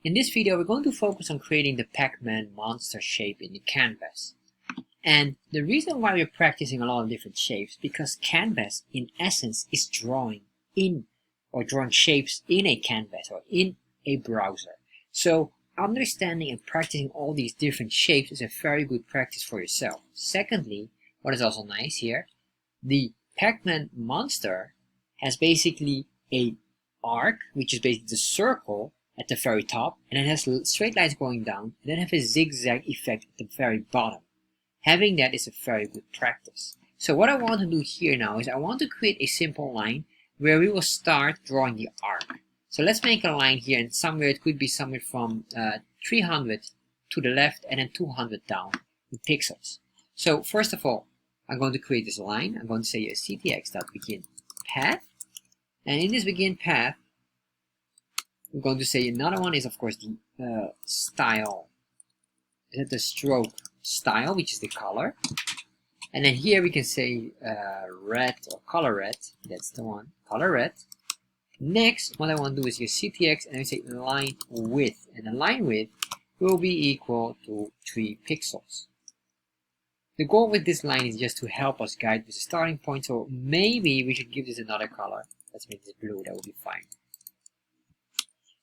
In this video, we're going to focus on creating the Pac-Man monster shape in the canvas. And the reason why we're practicing a lot of different shapes, because canvas in essence is drawing shapes in a canvas or in a browser. So understanding and practicing all these different shapes is a very good practice for yourself. Secondly, what is also nice here, the Pac-Man monster has basically a arc, which is basically the circle at the very top, and it has straight lines going down, and then have a zigzag effect at the very bottom. Having that is a very good practice. So what I want to do here now is I want to create a simple line where we will start drawing the arc. So let's make a line here, and somewhere it could be somewhere from 300 to the left and then 200 down in pixels. So first of all, I'm going to create this line. I'm going to say ctx.begin path, and in this begin path, we're going to say another one is of course the style. Is it the stroke style, which is the color? And then here we can say red or color red. That's the one, color red. Next, what I want to do is use ctx and we say line width, and the line width will be equal to 3 pixels. The goal with this line is just to help us guide with the starting point, so maybe we should give this another color. Let's make this blue, that will be fine.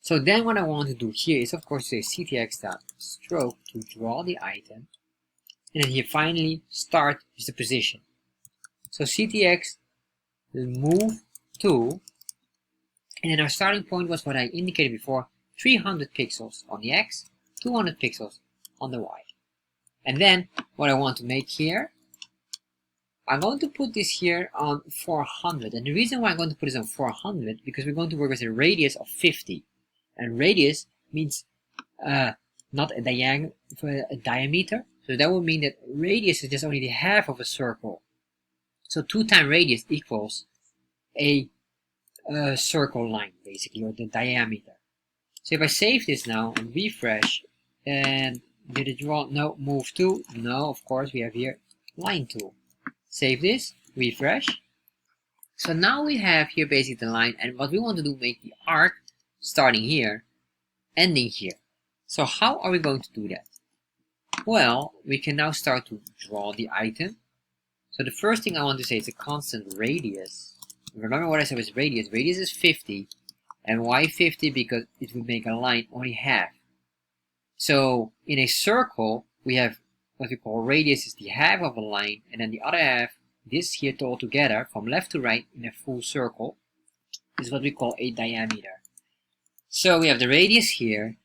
So then what I want to do here is of course say ctx.stroke to draw the item, and then here finally start with the position. So ctx will move to, and then our starting point was what I indicated before, 300 pixels on the x, 200 pixels on the y. And then what I want to make here, I'm going to put this here on 400, and the reason why I'm going to put this on 400 because we're going to work with a radius of 50. And radius means not a diameter. So that would mean that radius is just only the half of a circle. So 2 times radius equals a circle line, basically, or the diameter. So if I save this now and refresh, and did it draw? No. Move to? No, of course, we have here line tool. Save this, refresh. So now we have here basically the line, and what we want to do, make the arc starting here, ending here. So how are we going to do that? Well, we can now start to draw the item. So the first thing I want to say is a constant radius. Remember what I said was radius. Radius is 50. And why 50? Because it would make a line only half. So in a circle, we have what we call radius is the half of a line, and then the other half, this here all together, from left to right in a full circle, is what we call a diameter. So we have the radius here,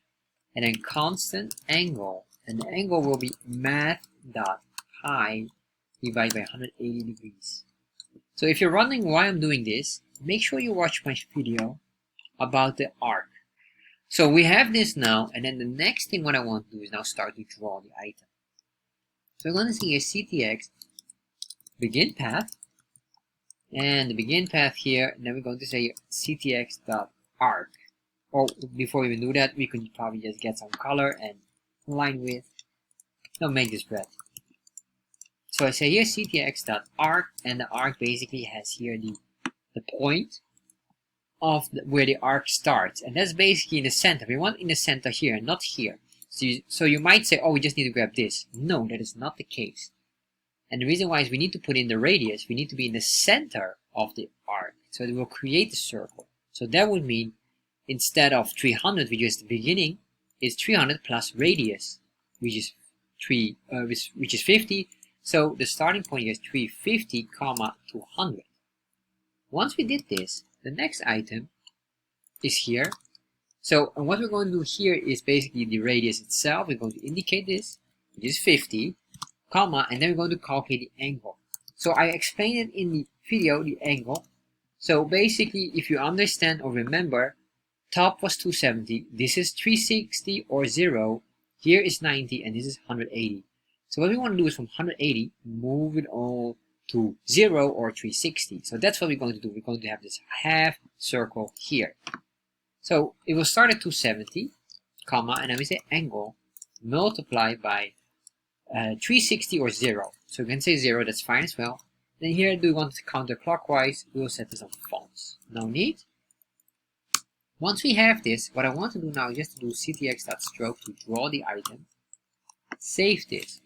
and then constant angle, and the angle will be math.pi divided by 180 degrees. So if you're wondering why I'm doing this, make sure you watch my video about the arc. So we have this now, and then the next thing what I want to do is now start to draw the item. So I'm going to see here ctx begin path, and the begin path here, and then we're going to say ctx.arc. Or before we even do that, we could probably just get some color and line width. Now make this red. So I say here ctx.arc, and the arc basically has here the point of where the arc starts, and that's basically in the center. We want in the center here, not here. So you might say, oh, we just need to grab this. No, that is not the case. And the reason why is we need to put in the radius. We need to be in the center of the arc, so it will create the circle. So that would mean instead of 300, which is the beginning, is 300 plus radius, which is 50. So the starting point is 350, 200. Once we did this, the next item is here. So and what we're going to do here is basically the radius itself. We're going to indicate this, which is 50, comma, and then we're going to calculate the angle. So I explained it in the video, the angle. So basically, if you understand or remember, top was 270, this is 360 or 0, here is 90, and this is 180. So what we want to do is from 180, move it all to 0 or 360. So that's what we're going to do. We're going to have this half circle here. So it will start at 270, comma, and then we say angle multiplied by 360 or 0. So we can say 0, that's fine as well. Then here, do we want to counterclockwise? We will set this on false. No need. Once we have this, what I want to do now is just to do ctx.stroke to draw the item. Save this.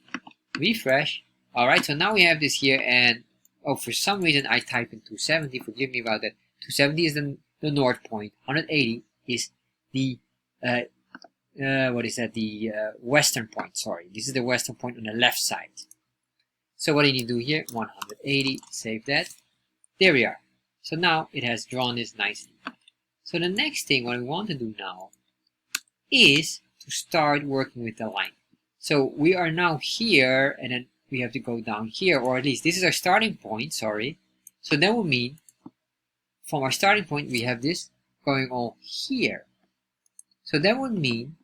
Refresh. Alright, so now we have this here, and oh, for some reason I type in 270. Forgive me about that. 270 is the north point. 180 is the what is that? The western point. Sorry, this is the western point on the left side. So what do you need to do here? 180. Save that. There we are. So now it has drawn this nicely. So the next thing, what we want to do now is to start working with the line. So we are now here, and then we have to go down here, or at least this is our starting point, sorry. So that would mean from our starting point, we have this going all here. So that would mean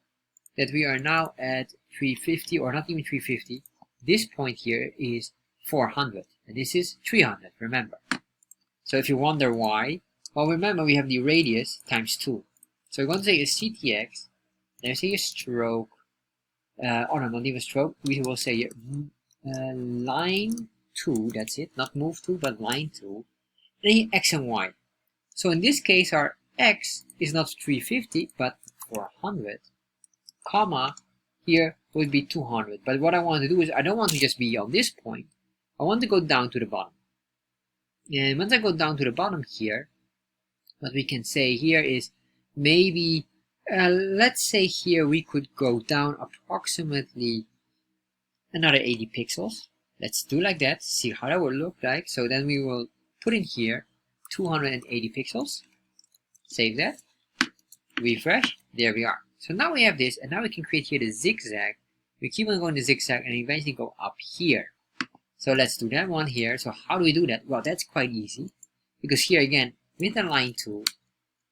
that we are now at 350, or not even 350. This point here is 400, and this is 300, remember. So if you wonder why, well, remember we have the radius times 2. So we're going to say a ctx, then say a stroke, oh no, not even stroke, we will say line 2, that's it, not move 2, but line 2, and then x and y. So in this case, our x is not 350, but 400, comma, here would be 200. But what I want to do is, I don't want to just be on this point, I want to go down to the bottom. And once I go down to the bottom here, what we can say here is maybe, let's say here we could go down approximately another 80 pixels. Let's do like that, see how that will look like. So then we will put in here 280 pixels. Save that. Refresh. There we are. So now we have this, and now we can create here the zigzag. We keep on going to zigzag and eventually go up here. So let's do that one here. So how do we do that? Well, that's quite easy. Because here again, with the line tool,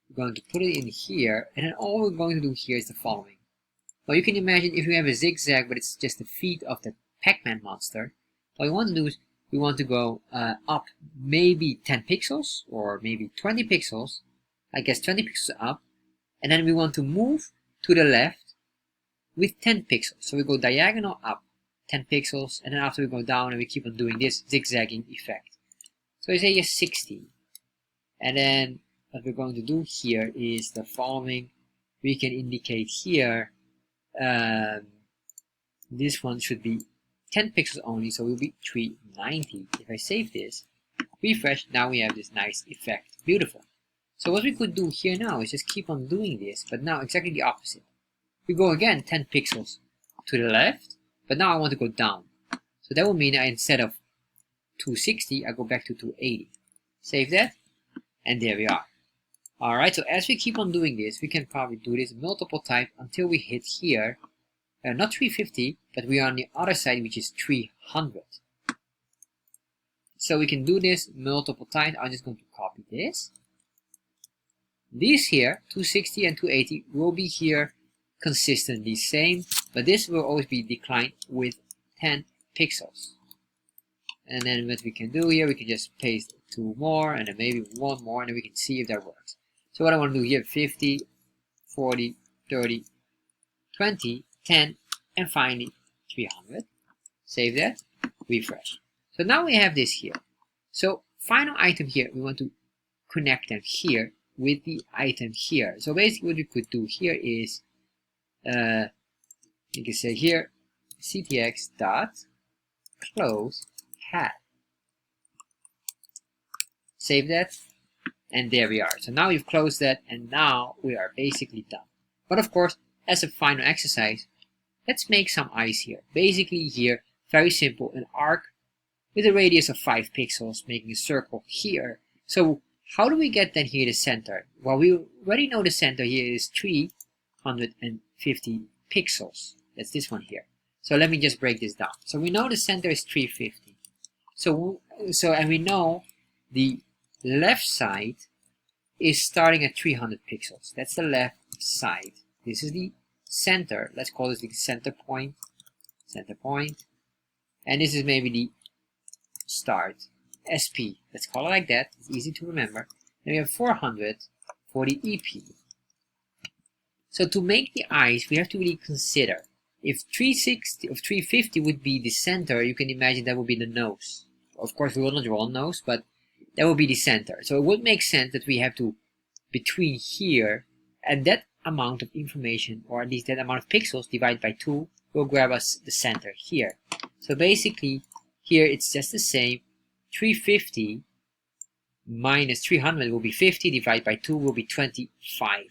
we're going to put it in here, and then all we're going to do here is the following. Well, you can imagine if we have a zigzag, but it's just the feet of the Pac-Man monster, what we want to do is we want to go up maybe 10 pixels, or maybe 20 pixels, I guess 20 pixels up, and then we want to move to the left with 10 pixels. So we go diagonal up 10 pixels, and then after we go down and we keep on doing this zigzagging effect. So we say yes 60. And then what we're going to do here is the following. We can indicate here, this one should be 10 pixels only, so it will be 390. If I save this, refresh, now we have this nice effect. Beautiful. So what we could do here now is just keep on doing this, but now exactly the opposite. We go again 10 pixels to the left, but now I want to go down. So that will mean that instead of 260, I go back to 280. Save that, and there we are. Alright, so as we keep on doing this, we can probably do this multiple times until we hit here, not 350, but we are on the other side, which is 300. So we can do this multiple times. I'm just going to copy this. These here, 260 and 280, will be here consistently same, but this will always be declined with 10 pixels. And then what we can do here, we can just paste 2 more, and then maybe 1 more, and then we can see if that works. So what I want to do here, 50, 40, 30, 20, 10, and finally 300. Save that, refresh. So now we have this here. So final item here, we want to connect them here with the item here. So basically what we could do here is, you can say here, ctx dot close hat. Save that, and there we are. So now we've closed that, and now we are basically done. But of course, as a final exercise, let's make some eyes here. Basically here, very simple, an arc with a radius of 5 pixels, making a circle here. So how do we get then here the center? Well, we already know the center here is 350 pixels. That's this one here. So let me just break this down. So we know the center is 350. And we know the left side is starting at 300 pixels. That's the left side. This is the center. Let's call this the center point. Center point. And this is maybe the start. SP. Let's call it like that. It's easy to remember. Then we have 400 for the EP. So to make the eyes, we have to really consider. If 360 or 350 would be the center, you can imagine that would be the nose. Of course, we will not draw a nose, but that would be the center. So it would make sense that we have to, between here And that amount of information, or at least that amount of pixels divided by 2, will grab us the center here. So basically, here it's just the same. 350 minus 300 will be 50, divided by 2 will be 25.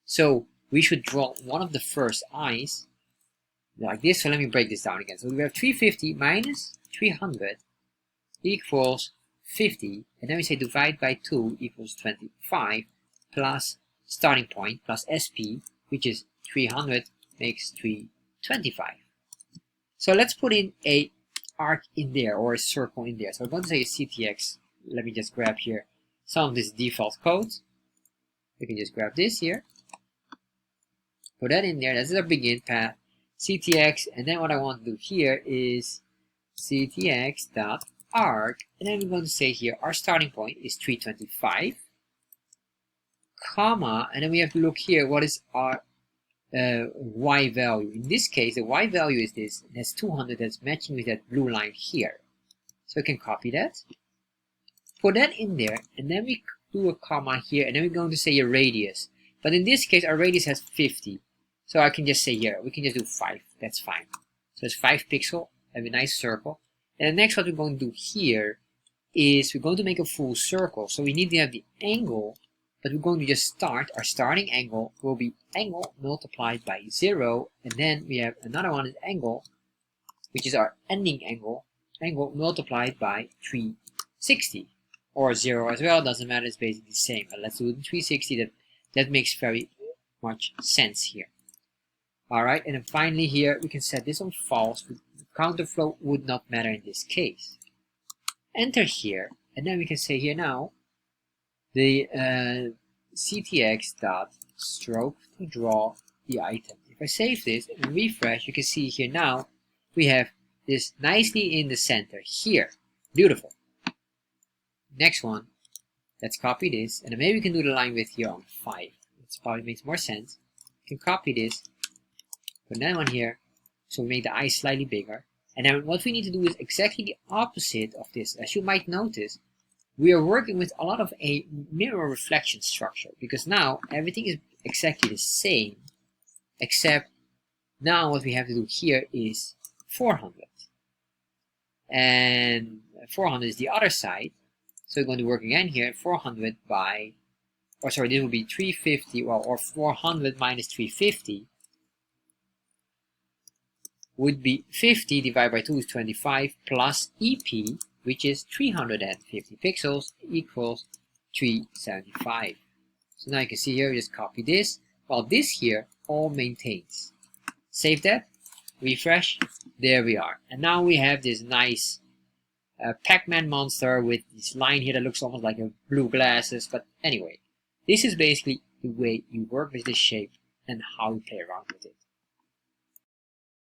So we should draw one of the first eyes like this. So let me break this down again. So we have 350 minus 300 equals 50, and then we say divide by 2 equals 25, plus starting point plus SP, which is 300, makes 325. So let's put in a arc in there, or a circle in there. So I'm going to say CTX. Let me just grab here some of this default code. We can just grab this here, put that in there. That's our begin path, CTX, and then what I want to do here is CTX dot arc, and then we're going to say here our starting point is 325, comma, and then we have to look here what is our y value. In this case, the y value is this. That's 200. That's matching with that blue line here. So we can copy that, put that in there, and then we do a comma here, and then we're going to say a radius. But in this case, our radius has 50. So I can just say here, we can just do 5. That's fine. So it's 5 pixel. Have a nice circle. And the next what we're going to do here is we're going to make a full circle. So we need to have the angle, but we're going to just start. Our starting angle will be angle multiplied by 0. And then we have another one is angle, which is our ending angle. Angle multiplied by 360. Or 0 as well. Doesn't matter. It's basically the same. But let's do it in 360. That makes very much sense here. Alright, and then finally here we can set this on false. Counterflow would not matter in this case. Enter here, and then we can say here now the CTX dot stroke to draw the item. If I save this and refresh, you can see here now we have this nicely in the center here. Beautiful. Next one, let's copy this, and then maybe we can do the line width here on 5. It probably makes more sense. You can copy this, put that one here, so we make the eyes slightly bigger. And then what we need to do is exactly the opposite of this. As you might notice, we are working with a lot of a mirror reflection structure, because now everything is exactly the same, except now what we have to do here is 400. And 400 is the other side. So we're going to work again here, 400 by, or sorry, this will be 350, well, or 400 minus 350 would be 50 divided by 2 is 25 plus EP, which is 350 pixels, equals 375. So now you can see here, we just copy this, while this here all maintains. Save that, refresh, there we are. And now we have this nice Pac-Man monster with this line here that looks almost like a blue glasses. But anyway, this is basically the way you work with this shape and how you play around with it.